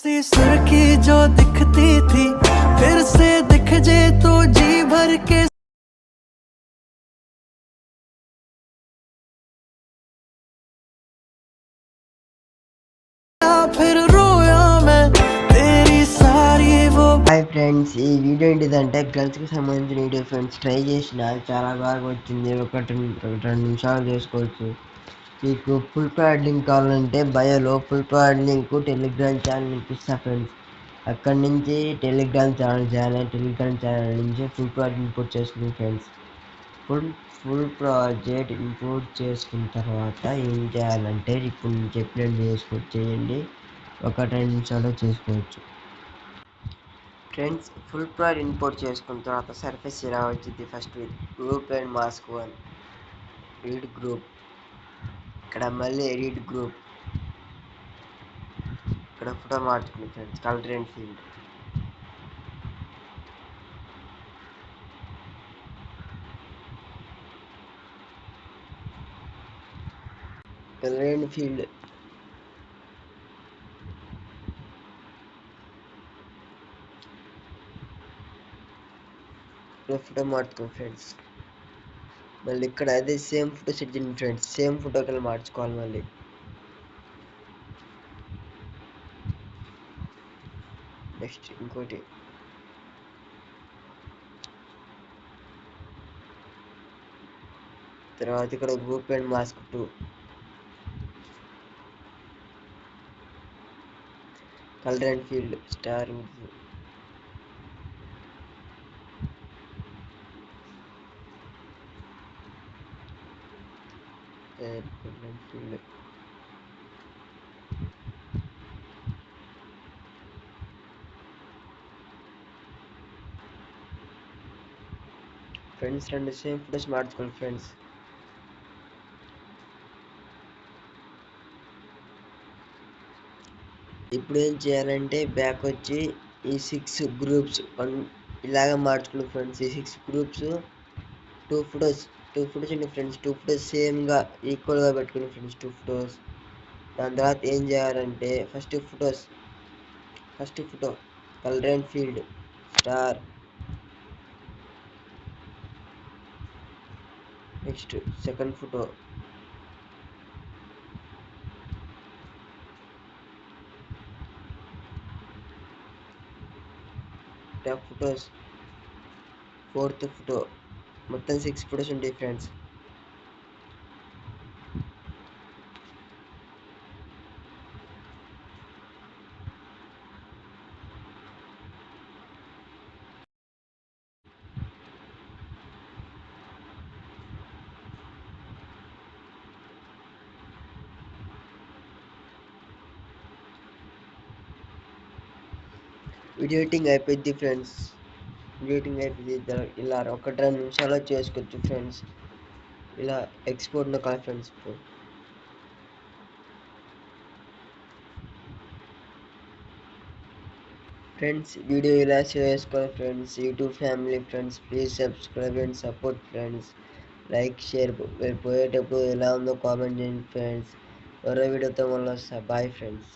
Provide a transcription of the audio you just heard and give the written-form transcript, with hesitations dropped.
सी सुर्खी जो दिखती थी फिर से दिख जे तो जी भर के फिर रोया मैं तेरी सारी वो। హాయ్ ఫ్రెండ్స్, ఈ వీడియో ఏంటిదంటే గర్ల్స్కి సంబంధించిన వీడియో ఫ్రెండ్స్. ట్రై చేసిన చాలా బాగా వచ్చింది. రెండు నిమిషాలు చేసుకోవచ్చు. మీకు ఫుల్ ప్యాడ్ లింక్ కావాలంటే బయోలో full pad link Telegram channel link ఇస్తా ఫ్రెండ్స్. అక్కడి నుంచి టెలిగ్రామ్ ఛానల్ నుంచి ఫుల్ ప్యాడ్ ఇంపోర్ట్ చేసుకుని ఫ్రెండ్స్. ఫుల్ ప్రాజెక్ట్ ఇంపోర్ట్ చేసుకున్న తర్వాత ఏం చేయాలంటే ఇప్పుడు నేను చెప్పినట్టు చేయండి. 1-2 నిమిషాల్లో చేసుకోవచ్చు ఫ్రెండ్స్. ఫుల్ ప్యాడ్ ఇంపోర్ట్ చేసుకున్న తర్వాత సర్ఫేస్ ఇలా వచ్చింది. First group and mask 1 read group, ఇక్కడ మళ్ళీ ఎడిట్ గ్రూప్, ఇక్కడ ఫోటో మార్చుకుని friends. Colour and field, colour and field, photo మార్చుకోండి ఫ్రెండ్స్. మళ్ళీ ఇక్కడ అదే సేమ్ ఫోటో సెట్ చేయండి ఫ్రెండ్స్. సేమ్ ఫోటో కలిసి మార్చుకోవాలి. మళ్ళీ నెక్స్ట్ ఇంకోటి, తర్వాత ఇక్కడ group and mask 2, colour and field star, field friends. రెండు సేమ్ ఫోటోస్ మార్చుకోండి ఫ్రెండ్స్. ఇప్పుడు ఏం చేయాలంటే బ్యాక్ వచ్చి ఈ 6 గ్రూప్స్ ఇలాగ మార్చుకోండి ఫ్రెండ్స్. ఈ 6 గ్రూప్స్ 2 ఫొటోస్ అండి ఫ్రెండ్స్. 2 ఫొటోస్ సేమ్గా ఈక్వల్గా పెట్టుకుని ఫ్రెండ్స్. 2 ఫొటోస్. దాని తర్వాత ఏం చేయాలంటే first photo colour and field star, next second photo photos, fourth photo. మొత్తం 6 ఫొటోస్ ఉంటాయి ఫ్రెండ్స్. ఎడిటింగ్ అయిపోయింది ఫ్రెండ్స్. ఇలా 1-2 నిమిషాల్లో చేసుకోవచ్చు ఫ్రెండ్స్. ఇలా ఎక్స్పోర్ట్ నొక్కాలి ఫ్రెండ్స్. ఫ్రెండ్స్ వీడియో ఇలా షేర్ చేసుకోవాలి friends. YouTube family friends, please subscribe and support friends. Like share. పోయేటప్పుడు ఎలా ఉందో కామెంట్ చేయండి ఫ్రెండ్స్. మరో వీడియోతో మళ్ళీ వస్తా. Bye friends.